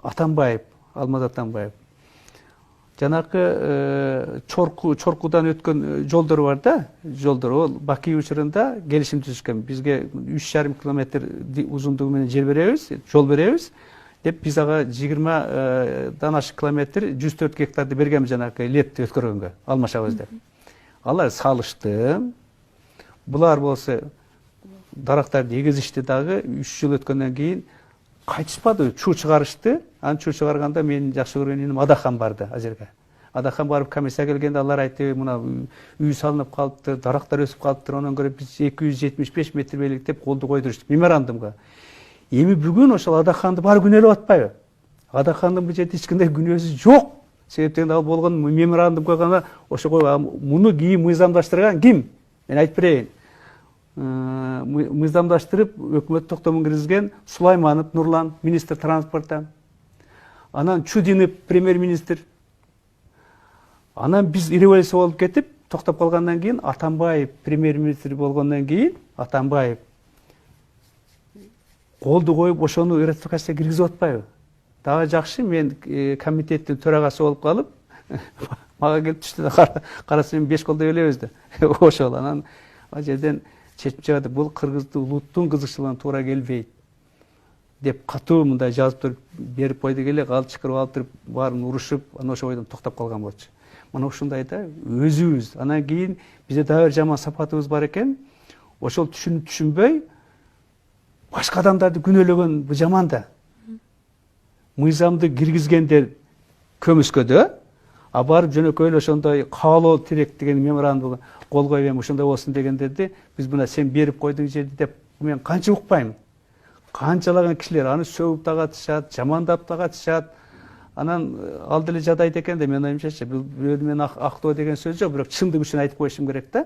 Атамбаев, Алмаз Атамбаев. Жанакы Чоркудан өткөн жолдор бар да, жолдор. Ол Баки учурунда келишим түзүшкөн. Бизге 3,5 километр узундугу менен жер беребиз, жол беребиз деп биз ага 20дан ашык километр 104 гектарды бергенбиз жанакы летти өткөргөнгө, алмашабыз деп. Алар салышты. Булар болсо дарактарды эгизишти дагы 3 жыл өткөндөн кийин кайтышпады, чуу чыгарышты. Аны чуу чыгарганда менин жакшы көргөн иним Адахан барды ал жерге. Адахан барып комиссия келгенде алар айтты, мына үй салынып калыптыр, дарактар өсүп калыптыр, онон көрө биз 275 метр белгилеп колду койдурушту меморандумга. Эми бүгүн ошол Адаханды баары күнөөлөп атпайбы? Адахандын бул жерде эч кандай күнөөсү жок. Себептен ал болгон меморандумга гана ошого муну кийин мыйзамдаштырган ким? Мен айтып берейин. Мыйзамдаштырып өкмөт токтомун киргизген Сулайманов Нурлан, министр транспорттан. Анан Чудинов премьер-министр. Анан биз революция болуп кетип, токтоп калгандан кийин Атамбаев премьер-министр болгондон кийин Атамбаев колду коюп ошону ратификацияга киргизип атпайбы? Дагы жакшы, мен комитеттин төрагасы болуп калып, мага келип түштү да карасам 5 колдо элебиз да. Ошол анан ал жерден чечип чыгарды, бул кыргызды улуттун кызыкчылыгына туура келбейт деп катуу мындай жазып туруп берип койду элек, ал чакырып алып туруп баарын урушуп, анан ошол бойдон токтоп калган болчу. Мына ушундай да өзүбүз. Анан кийин бизде дагы бир жаман сапатыбыз бар экен. Ошол түшүнбөй башка адамдарды күнөөлөгөн бул жаман да. Мыйзамды киргизгендер көмүскөдө, а барып жөнөкөй эле ошондой каалоо тирек деген меморандумга кол коюп эми ошондой болсун дегендерди биз мына сен берип койдуң жерди деп мен канча укпайм. Канчалаган кишилер аны сөгүп дагы атышат, жамандап дагы атышат. Анан ал деле жадайт экен да мен оюмчачы, бул бирөө менен актоо деген сөз жок, бирок чындык үчүн айтып коюшум керек да.